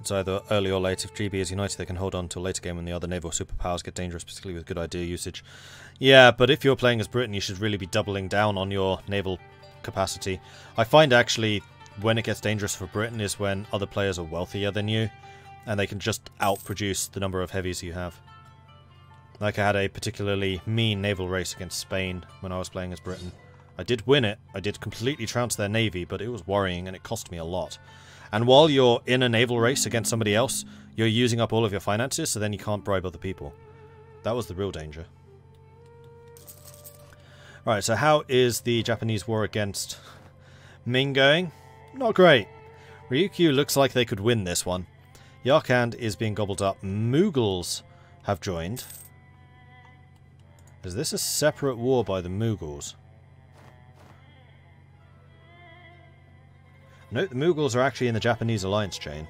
It's either early or late. If GB is united, they can hold on to a later game when the other naval superpowers get dangerous, particularly with good idea usage. Yeah, but if you're playing as Britain, you should really be doubling down on your naval capacity. I find actually when it gets dangerous for Britain is when other players are wealthier than you, and they can just outproduce the number of heavies you have. Like I had a particularly mean naval race against Spain when I was playing as Britain. I did win it, I did completely trounce their navy, but it was worrying and it cost me a lot. And while you're in a naval race against somebody else, you're using up all of your finances, so then you can't bribe other people. That was the real danger. Right, so how is the Japanese war against Ming going? Not great. Ryukyu looks like they could win this one. Yarkand is being gobbled up. Mughals have joined. Is this a separate war by the Mughals? No, the Mughals are actually in the Japanese alliance chain.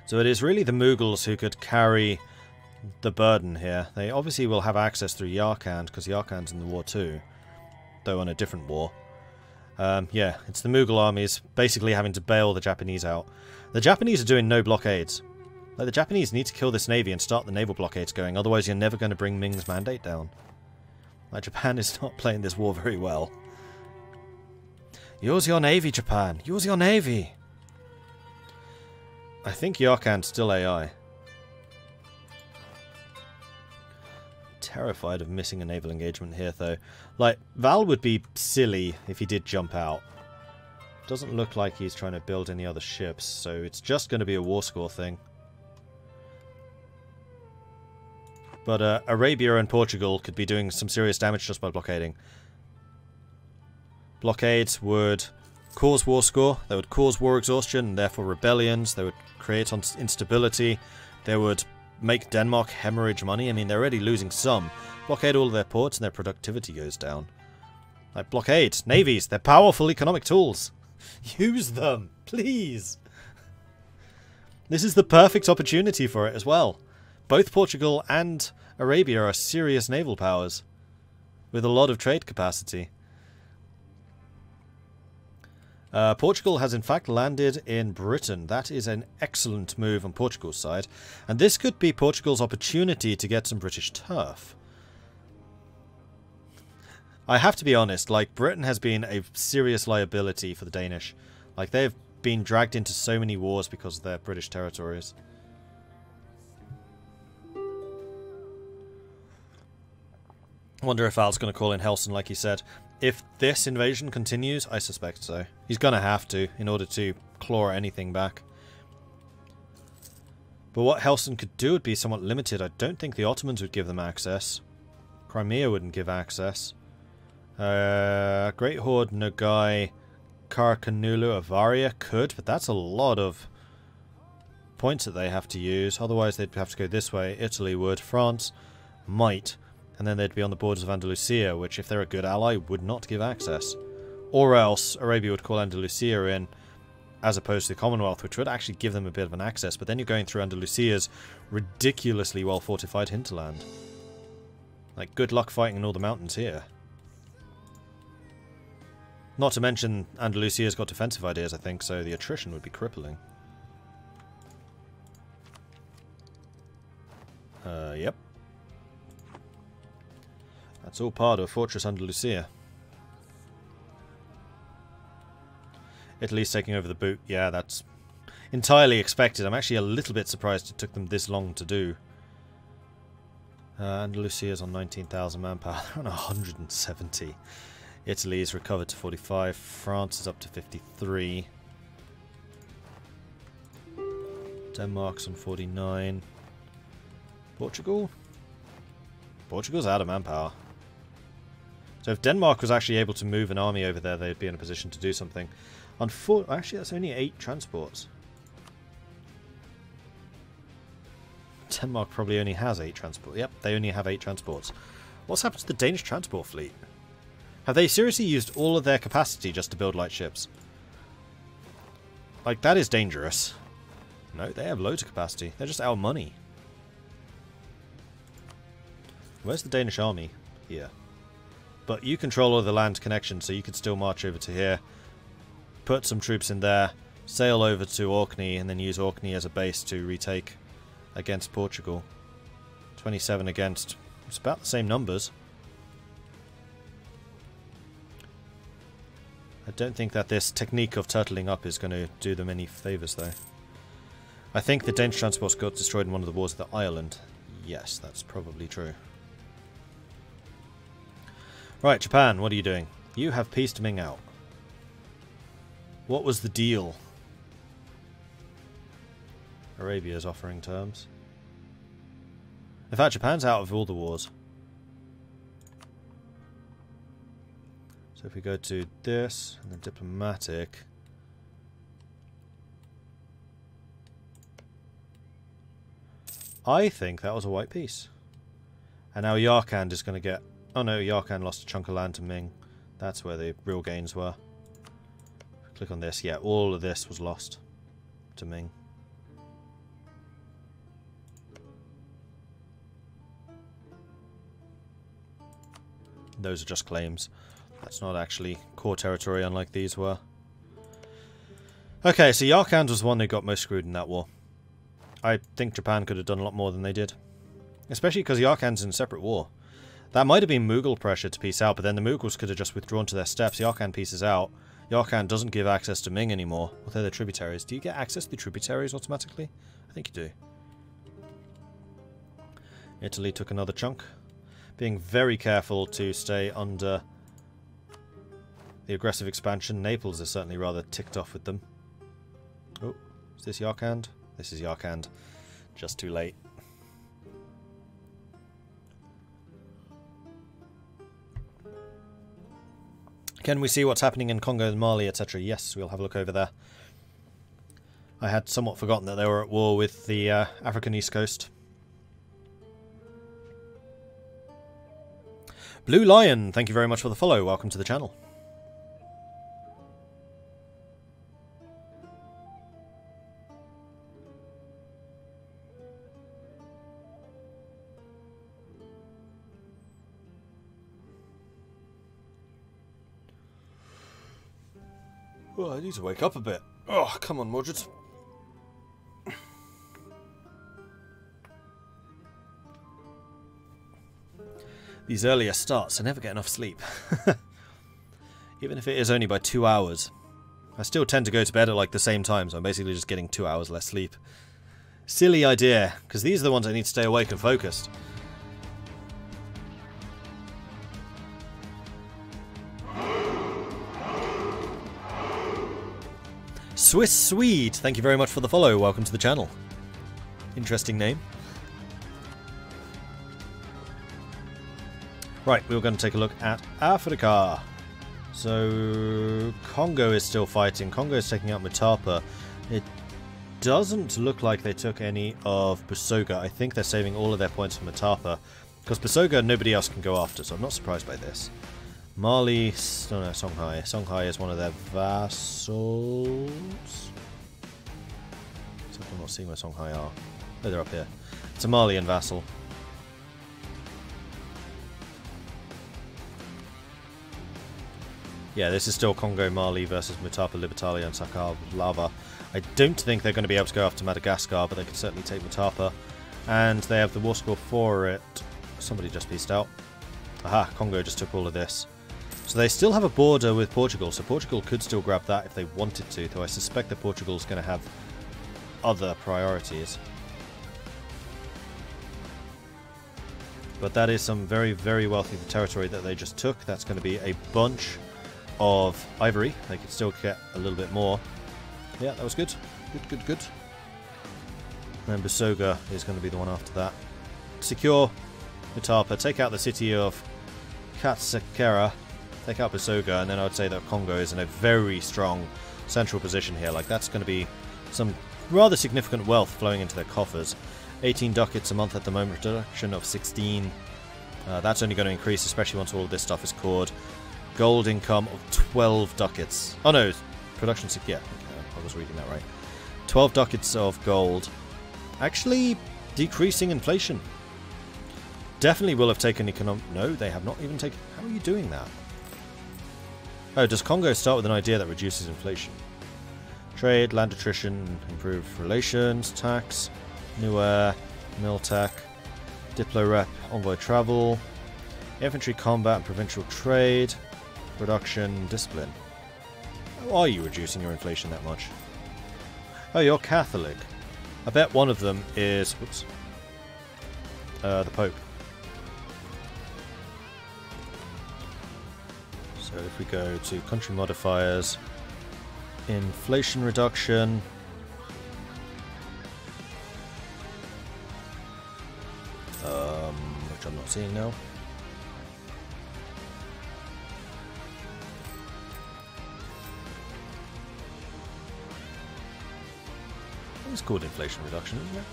So it is really the Mughals who could carry the burden here. They obviously will have access through Yarkand, because Yarkand's in the war too. Though on a different war. Yeah, it's the Mughal armies basically having to bail the Japanese out. The Japanese are doing no blockades. Like, the Japanese need to kill this navy and start the naval blockades going, otherwise you're never going to bring Ming's mandate down. Like, Japan is not playing this war very well. Use your navy, Japan! Use your navy! I think Yarkand's still AI. Terrified of missing a naval engagement here, though. Like, Val would be silly if he did jump out. Doesn't look like he's trying to build any other ships, so it's just going to be a war score thing. But Arabia and Portugal could be doing some serious damage just by blockading. Blockades would cause war score, they would cause war exhaustion, and therefore rebellions, they would create instability, they would make Denmark hemorrhage money. I mean, they're already losing some. Blockade all of their ports and their productivity goes down. Like, blockade, navies, they're powerful economic tools. Use them, please. This is the perfect opportunity for it as well. Both Portugal and Arabia are serious naval powers with a lot of trade capacity. Portugal has in fact landed in Britain. That is an excellent move on Portugal's side. And this could be Portugal's opportunity to get some British turf. I have to be honest, like, Britain has been a serious liability for the Danish. Like, they've been dragged into so many wars because of their British territories. I wonder if Al's going to call in Helson like he said. If this invasion continues, I suspect so. He's going to have to, in order to claw anything back. But what Helson could do would be somewhat limited. I don't think the Ottomans would give them access. Crimea wouldn't give access. Great Horde, Nogai, Karakanulu, Avaria could, but that's a lot of points that they have to use. Otherwise they'd have to go this way. Italy would. France might. And then they'd be on the borders of Andalusia, which, if they're a good ally, would not give access. Or else Arabia would call Andalusia in, as opposed to the Commonwealth, which would actually give them a bit of an access. But then you're going through Andalusia's ridiculously well-fortified hinterland. Like, good luck fighting in all the mountains here. Not to mention, Andalusia's got defensive ideas, I think, so the attrition would be crippling. Yep. That's all part of Fortress Andalusia. Italy's taking over the boot. Yeah, that's entirely expected. I'm actually a little bit surprised it took them this long to do. Andalusia's on 19,000 manpower. They're on 170. Italy's recovered to 45. France is up to 53. Denmark's on 49. Portugal? Portugal's out of manpower. So if Denmark was actually able to move an army over there, they'd be in a position to do something. Actually, that's only 8 transports. Denmark probably only has 8 transports. Yep, they only have 8 transports. What's happened to the Danish transport fleet? Have they seriously used all of their capacity just to build light ships? Like, that is dangerous. No, they have loads of capacity. They're just out of money. Where's the Danish army? Here. But you control all the land connections, so you can still march over to here. put some troops in there, sail over to Orkney, and then use Orkney as a base to retake against Portugal. 27 against. It's about the same numbers. I don't think that this technique of turtling up is going to do them any favours, though. I think the Danish transports got destroyed in one of the wars of Ireland. Yes, that's probably true. Right, Japan, what are you doing? You have pieced Ming out. What was the deal? Arabia is offering terms. In fact, Japan's out of all the wars. So if we go to this, and then diplomatic... I think that was a white piece. And now Yarkand is going to get... Oh no, Yarkand lost a chunk of land to Ming. That's where the real gains were. Click on this. Yeah, all of this was lost to Ming. Those are just claims. That's not actually core territory, unlike these were. Okay, so Yarkand was the one who got most screwed in that war. I think Japan could have done a lot more than they did. Especially because Yarkand's in a separate war. That might have been Mughal pressure to peace out, but then the Mughals could have just withdrawn to their steppes. Yarkand pieces out. Yarkand doesn't give access to Ming anymore. Well, they're the tributaries. Do you get access to the tributaries automatically? I think you do. Italy took another chunk. Being very careful to stay under the aggressive expansion. Naples is certainly rather ticked off with them. Oh, is this Yarkand? This is Yarkand. Just too late. Can we see what's happening in Congo and Mali, etc.? Yes, we'll have a look over there. I had somewhat forgotten that they were at war with the African East Coast. Blue Lion, thank you very much for the follow. Welcome to the channel. Oh, I need to wake up a bit. Oh, come on, Mordred. These earlier starts, I never get enough sleep. Even if it is only by 2 hours. I still tend to go to bed at like the same time, so I'm basically just getting 2 hours less sleep. Silly idea, because these are the ones I need to stay awake and focused. Swiss Swede, thank you very much for the follow. Welcome to the channel. Interesting name. Right, we're going to take a look at Africa. So, Congo is still fighting. Congo is taking out Mutapa. It doesn't look like they took any of Busoga. I think they're saving all of their points for Mutapa. Because Busoga, nobody else can go after, so I'm not surprised by this. Mali, no, Songhai. Songhai is one of their vassals. Except I'm not seeing where Songhai are. Oh, they're up here. It's a Malian vassal. Yeah, this is still Congo, Mali versus Mutapa, Libertalia and Sakalava. I don't think they're going to be able to go after Madagascar, but they can certainly take Mutapa. And they have the war score for it. Somebody just pieced out. Aha, Congo just took all of this. So they still have a border with Portugal, so Portugal could still grab that if they wanted to, though I suspect that Portugal's going to have other priorities. But that is some very, very wealthy territory that they just took. That's going to be a bunch of ivory. They could still get a little bit more. Yeah, that was good. Good. And then Busoga is going to be the one after that. Secure Mutapa, take out the city of Katsekera, take out Busoga, and then I would say that Congo is in a very strong central position here. Like, that's going to be some rather significant wealth flowing into their coffers. 18 ducats a month at the moment, reduction of 16. That's only going to increase, especially once all of this stuff is cored. Gold income of 12 ducats. Oh no, production, yeah, okay, I was reading that right. 12 ducats of gold. Actually, decreasing inflation. Definitely will have taken economic... No, they have not even taken... How are you doing that? Oh, does Congo start with an idea that reduces inflation? Trade, land attrition, improved relations, tax, new air, mil tech, diplo rep, envoy travel, infantry combat and provincial trade, production, discipline. How are you reducing your inflation that much? Oh, you're Catholic. I bet one of them is... Whoops. The Pope. So if we go to country modifiers, inflation reduction, which I'm not seeing now. It's called inflation reduction, isn't it?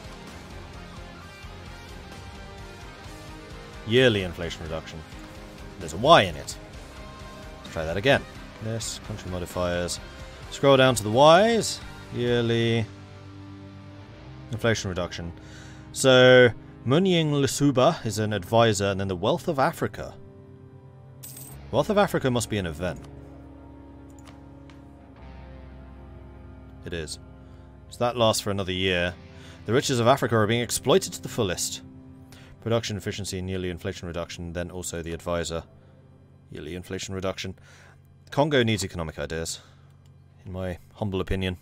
Yearly inflation reduction. There's a Y in it. Let's try that again. This, country modifiers. Scroll down to the Ys. Yearly inflation reduction. So, Munying Lusuba is an advisor, and then the Wealth of Africa. Wealth of Africa must be an event. It is. So that lasts for another year. The riches of Africa are being exploited to the fullest. Production efficiency and yearly inflation reduction, then also the advisor. Yearly inflation reduction. Congo needs economic ideas, in my humble opinion.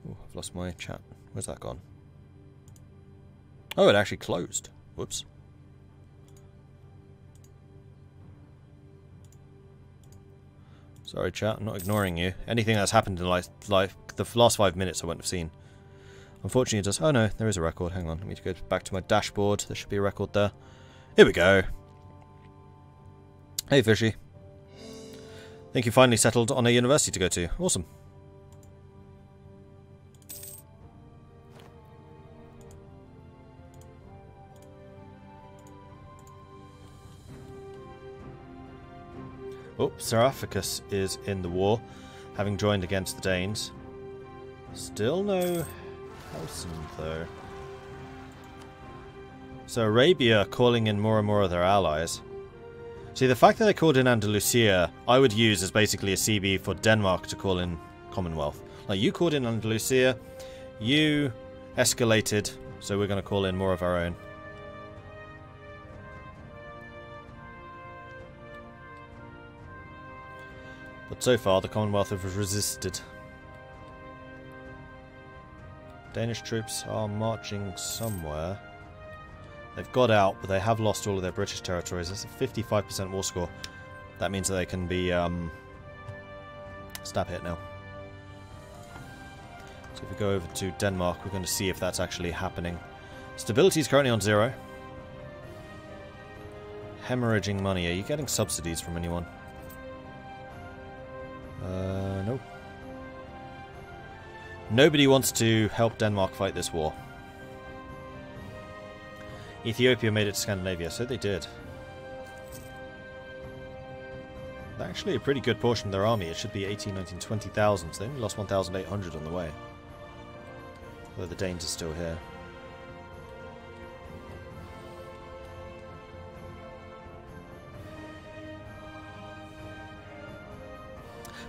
Oh, I've lost my chat. Where's that gone? Oh, it actually closed. Whoops. Sorry, chat. I'm not ignoring you. Anything that's happened in like the last 5 minutes I wouldn't have seen. Unfortunately it does... Oh no, there is a record. Hang on, let me go back to my dashboard. There should be a record there. Here we go. Hey Fishy. Think you finally settled on a university to go to. Awesome. Oh, Seraphicus is in the war, having joined against the Danes. Still no Hausen, though. So Arabia calling in more and more of their allies. See, the fact that they called in Andalusia, I would use as basically a CB for Denmark to call in Commonwealth. Like, you called in Andalusia, you escalated, so we're going to call in more of our own. But so far, the Commonwealth have resisted. Danish troops are marching somewhere. They've got out, but they have lost all of their British territories. That's a 55% war score. That means that they can be stab hit now. So if we go over to Denmark, we're going to see if that's actually happening. Stability is currently on 0. Hemorrhaging money. Are you getting subsidies from anyone? Nope. Nobody wants to help Denmark fight this war. Ethiopia made it to Scandinavia, so they did. Actually a pretty good portion of their army. It should be 18, 19, 20,000, so they only lost 1,800 on the way. Although the Danes are still here.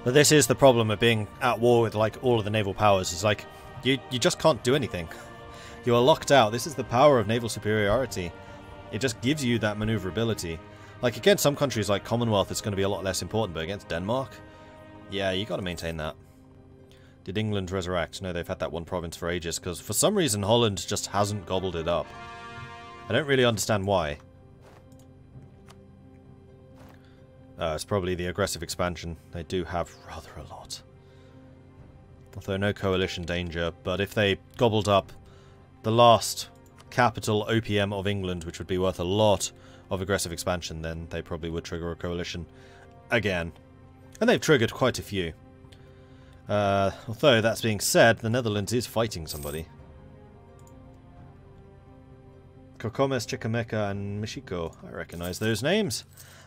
But this is the problem of being at war with like all of the naval powers. It's like you just can't do anything. You are locked out. This is the power of naval superiority. It just gives you that maneuverability. Like against some countries like Commonwealth, it's going to be a lot less important, but against Denmark, yeah, you got to maintain that. Did England resurrect? No, they've had that one province for ages because for some reason Holland just hasn't gobbled it up. I don't really understand why. It's probably the aggressive expansion. They do have rather a lot. Although no coalition danger, but if they gobbled up the last capital OPM of England, which would be worth a lot of aggressive expansion, then they probably would trigger a coalition again. And they've triggered quite a few. Although, that's being said, the Netherlands is fighting somebody. Kokomes, Chikameka, and Michiko. I recognise those names.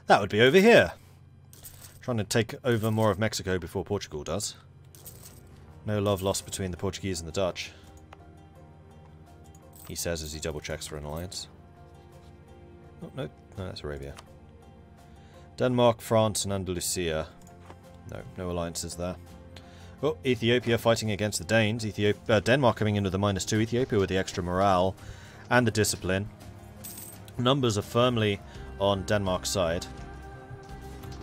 That would be over here. Trying to take over more of Mexico before Portugal does. No love lost between the Portuguese and the Dutch. He says as he double checks for an alliance. Oh, no, that's Arabia. Denmark, France, and Andalusia. No, no alliances there. Oh, Ethiopia fighting against the Danes. Denmark coming in with a -2. Ethiopia with the extra morale and the discipline. Numbers are firmly on Denmark's side.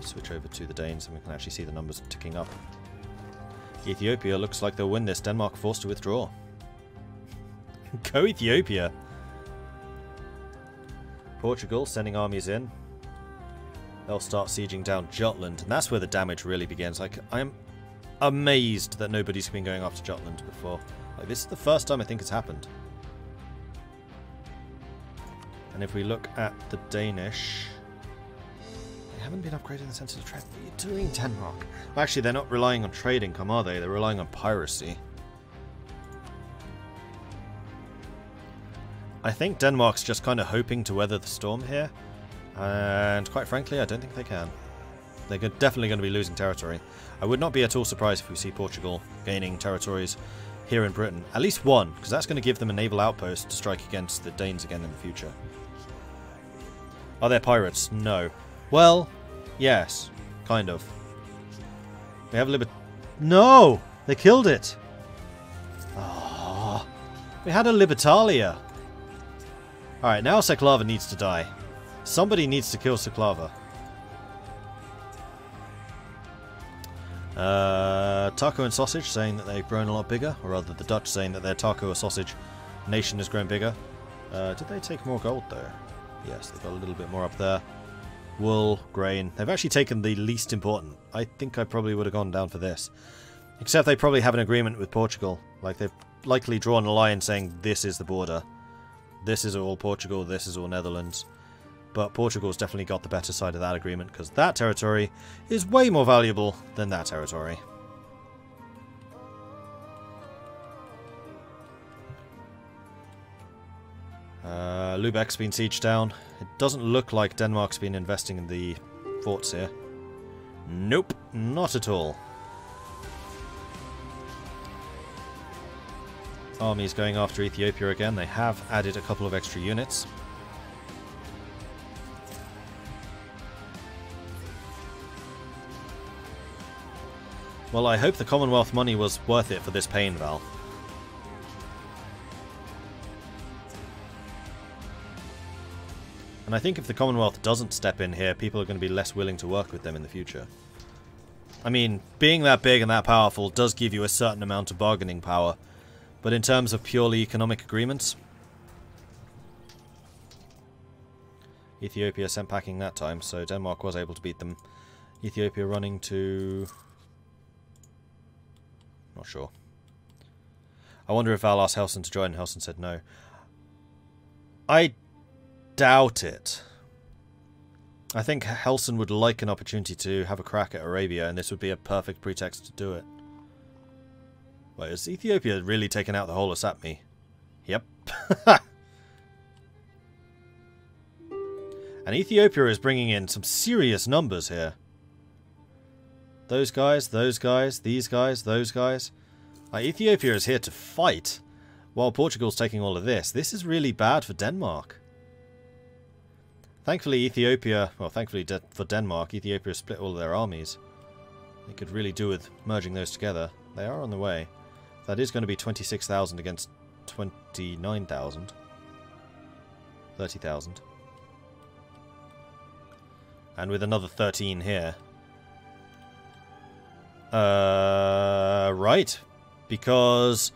Switch over to the Danes and we can actually see the numbers ticking up. Ethiopia looks like they'll win this. Denmark forced to withdraw. Go Ethiopia! Portugal sending armies in. They'll start sieging down Jutland, and that's where the damage really begins. Like, I'm amazed that nobody's been going after Jutland before. Like, this is the first time I think it's happened. And if we look at the Danish, they haven't been upgrading the sensitive trade. What are you doing, Denmark? Well, actually, they're not relying on trade income, are they? They're relying on piracy. I think Denmark's just kind of hoping to weather the storm here. And quite frankly, I don't think they can. They're definitely going to be losing territory. I would not be at all surprised if we see Portugal gaining territories here in Britain. At least one, because that's going to give them a naval outpost to strike against the Danes again in the future. Are there pirates? No. Well, yes. Kind of. We have No! They killed it! Oh, we had a Libertalia. Alright, now Seklava needs to die. Somebody needs to kill Seklava. Taco and Sausage saying that they've grown a lot bigger, or rather the Dutch saying that their taco or sausage nation has grown bigger. Did they take more gold though? Yes, they got a little bit more up there. Wool, grain. They've actually taken the least important. I think I probably would have gone down for this. Except they probably have an agreement with Portugal. Like, they've likely drawn a line saying this is the border. This is all Portugal, this is all Netherlands. But Portugal's definitely got the better side of that agreement, because that territory is way more valuable than that territory. Lübeck's been sieged down. It doesn't look like Denmark's been investing in the forts here. Nope, not at all. Armies going after Ethiopia again. They have added a couple of extra units. Well, I hope the Commonwealth money was worth it for this pain, Val. And I think if the Commonwealth doesn't step in here, people are going to be less willing to work with them in the future. I mean, being that big and that powerful does give you a certain amount of bargaining power. But in terms of purely economic agreements, Ethiopia sent packing that time, so Denmark was able to beat them. Ethiopia running to... not sure. I wonder if Val asked Helson to join. Helson said no. I doubt it. I think Helson would like an opportunity to have a crack at Arabia, and this would be a perfect pretext to do it. Wait, is Ethiopia really taking out the whole of Sapmi? Yep. And Ethiopia is bringing in some serious numbers here. Those guys, these guys, those guys. Ethiopia is here to fight, while Portugal's taking all of this. This is really bad for Denmark. Thankfully, Ethiopia... well, thankfully for Denmark, Ethiopia split all of their armies. They could really do with merging those together. They are on the way. That is going to be 26,000 against 29,000. 30,000. And with another 13 here. Right. Because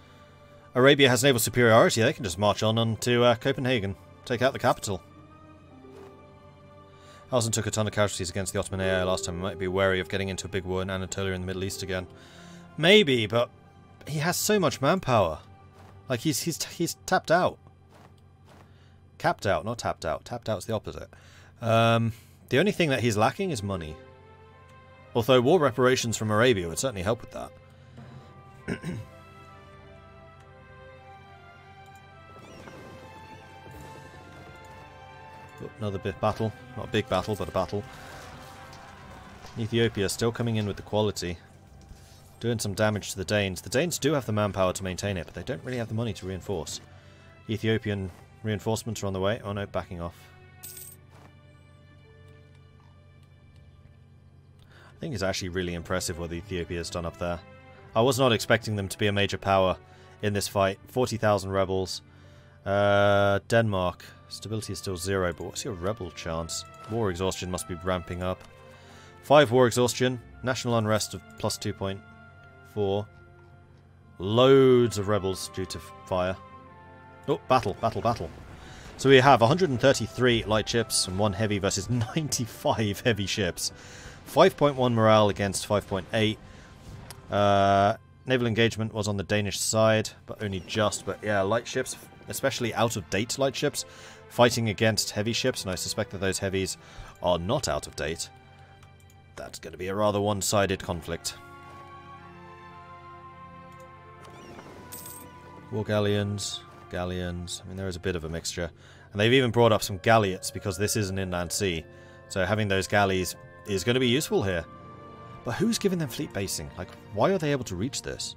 Arabia has naval superiority, they can just march on to Copenhagen. Take out the capital. Helson took a ton of casualties against the Ottoman AI last time. He might be wary of getting into a big war in Anatolia in the Middle East again. Maybe, but he has so much manpower. Like, he's tapped out. Capped out, not tapped out. Tapped out's the opposite. The only thing that he's lacking is money. Although war reparations from Arabia would certainly help with that. Another big battle. Not a big battle, but a battle. Ethiopia still coming in with the quality. Doing some damage to the Danes. The Danes do have the manpower to maintain it, but they don't really have the money to reinforce. Ethiopian reinforcements are on the way. Oh no, backing off. I think it's actually really impressive what Ethiopia's done up there. I was not expecting them to be a major power in this fight. 40,000 rebels. Denmark. Stability is still 0, but what's your rebel chance? War exhaustion must be ramping up. 5 war exhaustion. National unrest of plus 2.4. Loads of rebels due to fire. Oh, battle, battle, battle. So we have 133 light ships and 1 heavy versus 95 heavy ships. 5.1 morale against 5.8. Naval engagement was on the Danish side, but only just. But yeah, light ships, especially out-of-date light ships, fighting against heavy ships, and I suspect that those heavies are not out of date. That's going to be a rather one-sided conflict. War galleons, galleons. I mean, there is a bit of a mixture. And they've even brought up some galliots because this is an inland sea. So having those galleys is going to be useful here. But who's giving them fleet basing? Like, why are they able to reach this?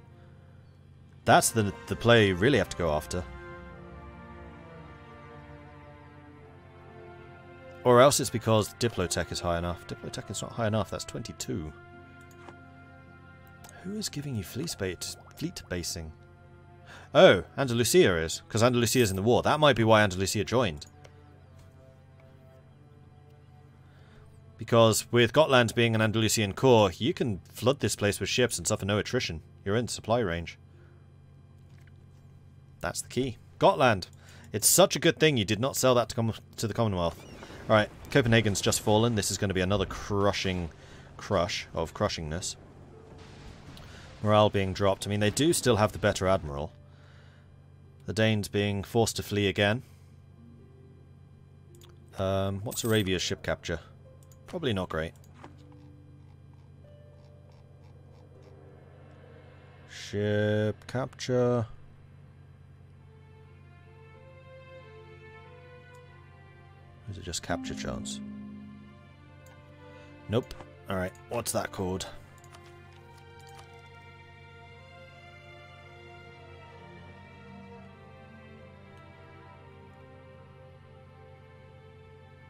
That's the play you really have to go after. Or else it's because Diplotech is high enough. Diplotech is not high enough, that's 22. Who is giving you fleet basing? Oh, Andalusia is, because Andalusia is in the war. That might be why Andalusia joined. Because with Gotland being an Andalusian core, you can flood this place with ships and suffer no attrition. You're in supply range. That's the key. Gotland. It's such a good thing you did not sell that to the Commonwealth. Alright, Copenhagen's just fallen. This is going to be another crush of crushingness. Morale being dropped. I mean, they do still have the better admiral. The Danes being forced to flee again. What's Arabia's ship capture? Probably not great. Ship capture. Or is it just capture chance? Nope. Alright, what's that called?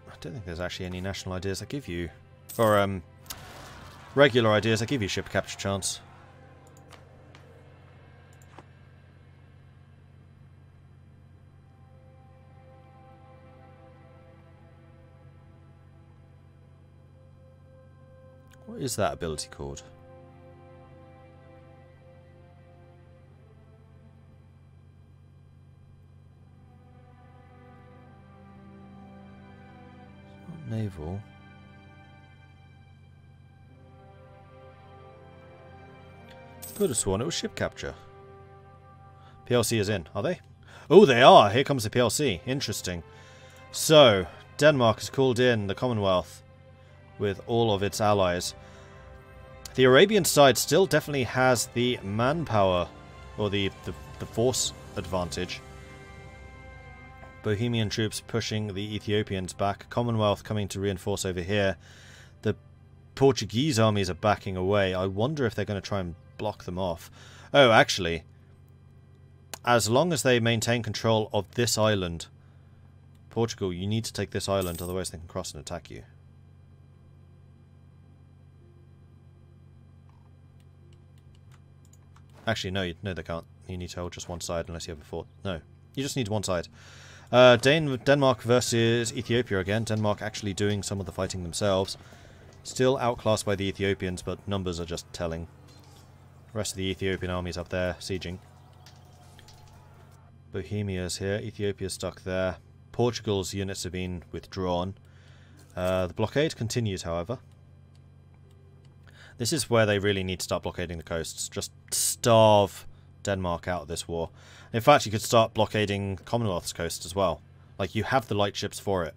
I don't think there's actually any national ideas I give you. Or, regular ideas I give you ship capture chance. What is that ability called? Naval. Could have sworn it was ship capture. PLC is in, are they? Oh, they are! Here comes the PLC. Interesting. So, Denmark has called in the Commonwealth with all of its allies. The Arabian side still definitely has the manpower, or the force advantage. Bohemian troops pushing the Ethiopians back. Commonwealth coming to reinforce over here. The Portuguese armies are backing away. I wonder if they're going to try and block them off. Oh, actually, as long as they maintain control of this island, Portugal, you need to take this island, otherwise they can cross and attack you. Actually, no, they can't. You need to hold just one side unless you have a fort. No, you just need one side. Denmark versus Ethiopia again. Denmark actually doing some of the fighting themselves. Still outclassed by the Ethiopians, but numbers are just telling. The rest of the Ethiopian armies up there, sieging. Bohemia's here. Ethiopia's stuck there. Portugal's units have been withdrawn. The blockade continues, however. This is where they really need to start blockading the coasts. Just starve Denmark out of this war. In fact, you could start blockading Commonwealth's coast as well. Like, you have the light ships for it.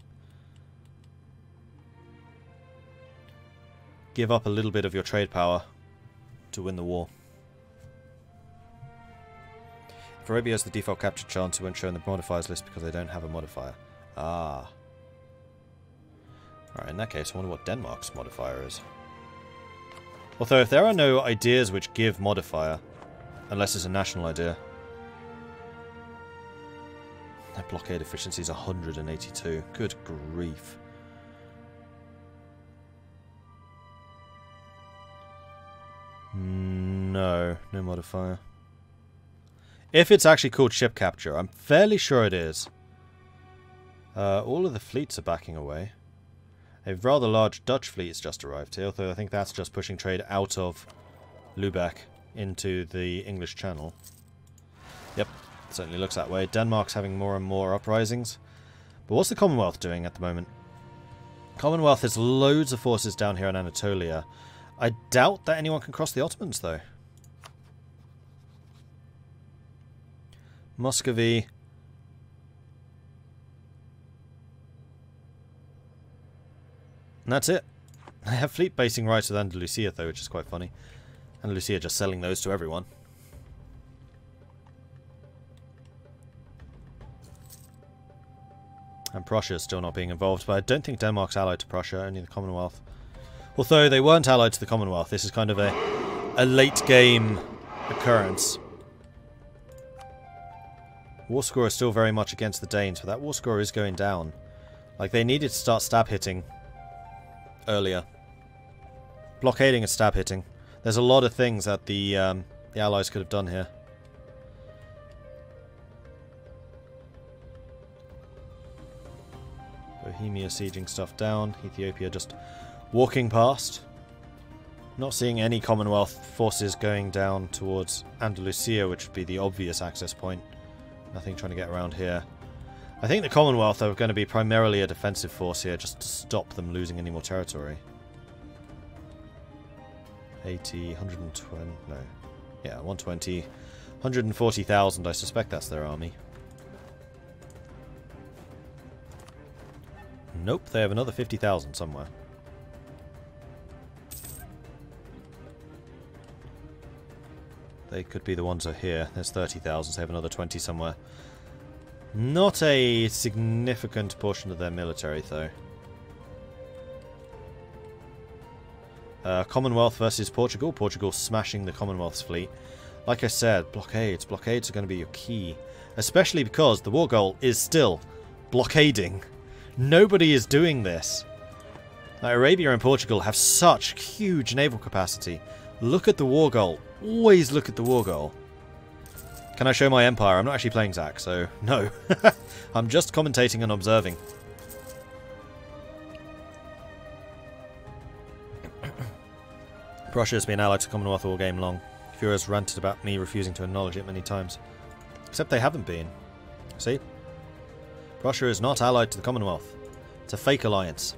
Give up a little bit of your trade power to win the war. If Arabia has the default capture chance, it won't show in the modifiers list because they don't have a modifier. Ah. Alright, in that case, I wonder what Denmark's modifier is. Although, if there are no ideas which give modifier, unless it's a national idea. That blockade efficiency is 182. Good grief. No, no modifier. If it's actually called ship capture, I'm fairly sure it is. All of the fleets are backing away. A rather large Dutch fleet has just arrived here, although I think that's just pushing trade out of Lubeck into the English Channel. Yep, certainly looks that way. Denmark's having more and more uprisings. But what's the Commonwealth doing at the moment? Commonwealth has loads of forces down here in Anatolia. I doubt that anyone can cross the Ottomans, though. Muscovy. And that's it. I have fleet basing rights with Andalusia, though, which is quite funny. Andalusia just selling those to everyone. And Prussia is still not being involved, but I don't think Denmark's allied to Prussia, only the Commonwealth. Although they weren't allied to the Commonwealth, this is kind of a late game occurrence. War score is still very much against the Danes, but that war score is going down. Like, they needed to start stab hitting earlier. Blockading and stab hitting. There's a lot of things that the Allies could have done here. Bohemia sieging stuff down. Ethiopia just walking past. Not seeing any Commonwealth forces going down towards Andalusia, which would be the obvious access point. Nothing trying to get around here. I think the Commonwealth are going to be primarily a defensive force here, just to stop them losing any more territory. 80, 120, no. Yeah, 120. 140,000, I suspect that's their army. Nope, they have another 50,000 somewhere. They could be the ones who are here. There's 30,000, so they have another 20 somewhere. Not a significant portion of their military, though. Commonwealth versus Portugal. Portugal smashing the Commonwealth's fleet. Like I said, blockades. Blockades are going to be your key. Especially because the war goal is still blockading. Nobody is doing this. Like, Arabia and Portugal have such huge naval capacity. Look at the war goal. Always look at the war goal. Can I show my empire? I'm not actually playing Zach, so no. I'm just commentating and observing. Prussia has been allied to Commonwealth all game long. Führer's ranted about me refusing to acknowledge it many times. Except they haven't been. See? Prussia is not allied to the Commonwealth. It's a fake alliance.